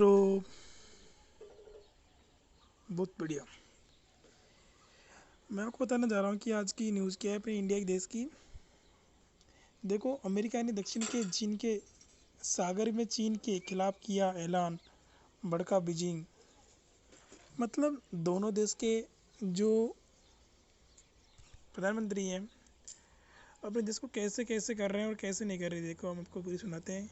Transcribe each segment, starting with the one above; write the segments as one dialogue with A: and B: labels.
A: मित्रों, बहुत बढ़िया। मैं आपको बताने जा रहा हूँ कि आज की न्यूज़ क्या है अपने इंडिया के देश की। देखो, अमेरिका ने दक्षिण के चीन के सागर में चीन के खिलाफ किया ऐलान, भड़का बीजिंग। मतलब दोनों देश के जो प्रधानमंत्री हैं अपने देश को कैसे कैसे कर रहे हैं और कैसे नहीं कर रहे, देखो हम आपको पूरी सुनाते हैं।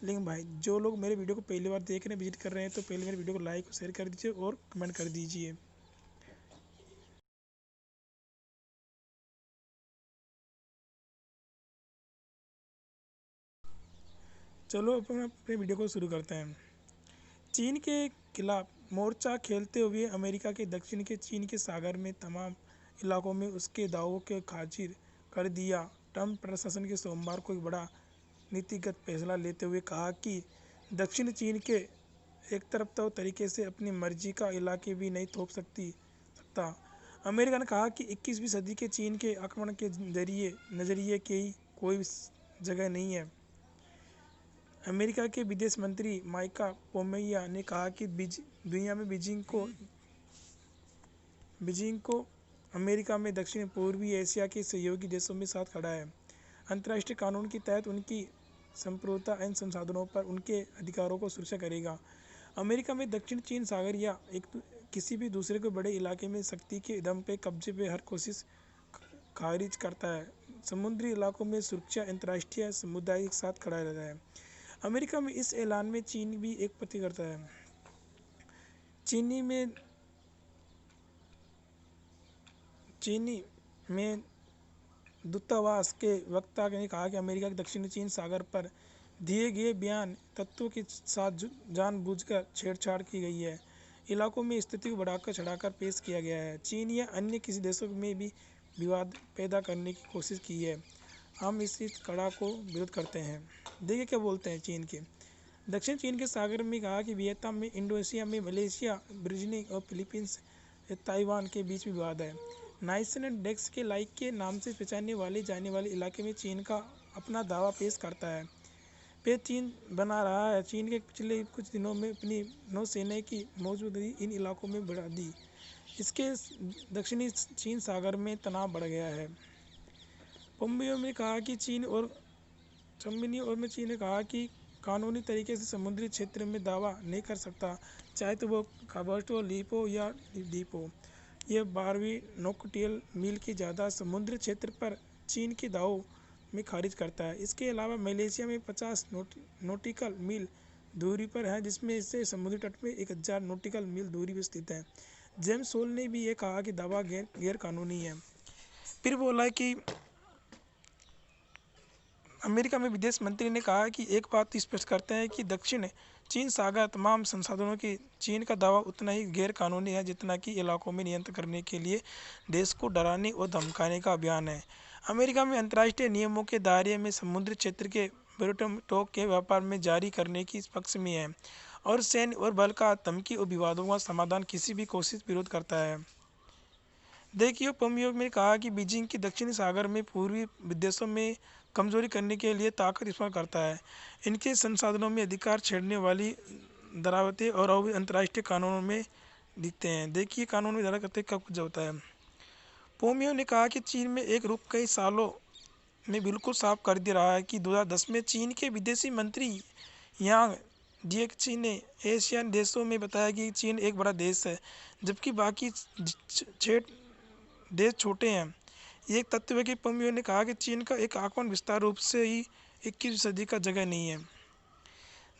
A: लेकिन भाई, जो लोग मेरे वीडियो को पहली बार देख रहे हैं, विजिट कर रहे हैं, तो पहले मेरे वीडियो को लाइक और शेयर कर दीजिए और कमेंट कर दीजिए। चलो अपन अपने वीडियो को शुरू करते हैं। चीन के खिलाफ मोर्चा खेलते हुए अमेरिका के दक्षिण के चीन के सागर में तमाम इलाकों में उसके दावों के खारिज कर दिया। ट्रंप प्रशासन के सोमवार को एक बड़ा नीतिगत फैसला लेते हुए कहा कि दक्षिण चीन के एक तरफा तरीके से अपनी मर्जी का इलाके भी नहीं थोप सकता। अमेरिका ने कहा कि 21वीं सदी के चीन के आक्रमण के नज़रिए की कोई जगह नहीं है। अमेरिका के विदेश मंत्री माइक पोम्पियो ने कहा कि दुनिया में बीजिंग को अमेरिका में दक्षिण पूर्वी एशिया के सहयोगी देशों में साथ खड़ा है। अंतर्राष्ट्रीय कानून के तहत उनकी संप्रभुता इन संसाधनों पर उनके अधिकारों को सुरक्षा करेगा। अमेरिका में दक्षिण चीन सागर या किसी भी दूसरे को बड़े इलाके में शक्ति के दम पे कब्जे पे हर कोशिश खारिज करता है। समुद्री इलाकों में सुरक्षा अंतर्राष्ट्रीय समुदाय के साथ खड़ा रहता है। अमेरिका में इस ऐलान में चीन भी एक प्रति करता है। चीनी में दूतावास के वक्ता ने कहा कि अमेरिका के दक्षिणी चीन सागर पर दिए गए बयान तत्वों के साथ जानबूझकर छेड़छाड़ की गई है। इलाकों में स्थिति को बढ़ाकर चढ़ाकर पेश किया गया है। चीन या अन्य किसी देशों में भी विवाद पैदा करने की कोशिश की है। हम इस कड़ा को विरोध करते हैं। देखिए क्या बोलते हैं चीन के। दक्षिण चीन के सागर में कहा कि वियतनाम में, इंडोनेशिया में, मलेशिया, ब्रिजनी और फिलीपींस, ताइवान के बीच में विवाद है। नाइसन एंड डेक्स के लाइक के नाम से पहचाने जाने वाले इलाके में चीन का अपना दावा पेश करता है। पे चीन बना रहा है। चीन के पिछले कुछ दिनों में अपनी नौसेना की मौजूदगी इन इलाकों में बढ़ा दी। इसके दक्षिणी चीन सागर में तनाव बढ़ गया है। पोम्पियो ने कहा कि चीन ने कहा कि कानूनी तरीके से समुद्री क्षेत्र में दावा नहीं कर सकता, चाहे तो वो काबर्टो लीप हो या द्वीप हो। यह 12वीं नौटिकल मील की ज़्यादा समुद्री क्षेत्र पर चीन के दावों में खारिज करता है। इसके अलावा मलेशिया में 50 नौटिकल मील दूरी पर है, जिसमें से समुद्री तट में 1000 नौटिकल मील दूरी पर स्थित है। जेम्स होल ने भी ये कहा कि दावा गैर कानूनी है। फिर बोला कि अमेरिका में विदेश मंत्री ने कहा कि एक बात स्पष्ट करते हैं कि दक्षिण चीन सागर तमाम संसाधनों की चीन का दावा उतना ही गैर कानूनी है जितना कि इलाकों में नियंत्रण करने के लिए देश को डराने और धमकाने का अभियान है। अमेरिका में अंतर्राष्ट्रीय नियमों के दायरे में समुद्री क्षेत्र के टोक के व्यापार में जारी करने की पक्ष में है और सैन्य और बल का धमकी और विवादों का समाधान किसी भी कोशिश विरोध करता है। देखिए, पोम्पियो ने कहा कि बीजिंग की दक्षिणी सागर में पूर्वी विदेशों में कमजोरी करने के लिए ताकत इस्तेमाल करता है। इनके संसाधनों में अधिकार छेड़ने वाली दरावतें और अंतर्राष्ट्रीय कानूनों में दिखते हैं। देखिए कानून में धारा करते कब कुछ होता है। पोम्पियो ने कहा कि चीन में एक रुख कई सालों में बिल्कुल साफ कर दे रहा है कि 2010 में चीन के विदेशी मंत्री यांग जिएची ने एशियान देशों में बताया कि चीन एक बड़ा देश है जबकि बाकी 6 देश छोटे हैं। एक तथ्य है कि पोम्पियो ने कहा कि चीन का एक आक्रमण विस्तार रूप से ही 21वीं सदी का जगह नहीं है।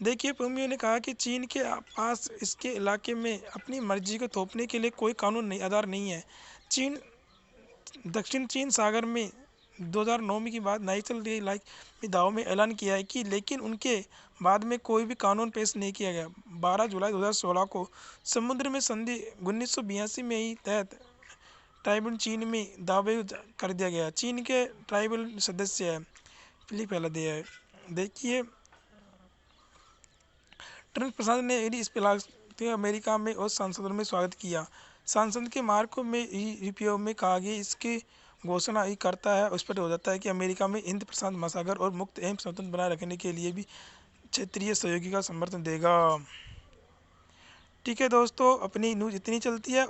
A: देखिए, पोम्पियो ने कहा कि चीन के पास इसके इलाके में अपनी मर्जी को थोपने के लिए कोई कानून आधार नहीं है। दक्षिण चीन सागर में 2009 की बात नाइचल लाइक में दावों में ऐलान किया है कि लेकिन उनके बाद में कोई भी कानून पेश नहीं किया गया। 12 जुलाई 2016 को समुद्र में संधि 1982 में ही तहत ट्राइबल चीन में दावे कर दिया गया। चीन के ट्राइबल सदस्य है फिलिप दिया है। देखिए, ट्रंप प्रशासन ने इस फिलहाल अमेरिका में और सांसदों में स्वागत किया। सांसद के मार्को में रिपियो में कहा कि इसकी घोषणा ही करता है स्पष्ट हो जाता है कि अमेरिका में हिंद प्रशांत महासागर और मुक्त एवं स्वतंत्र बनाए रखने के लिए भी क्षेत्रीय सहयोगी का समर्थन देगा। ठीक है दोस्तों, अपनी न्यूज़ इतनी चलती है।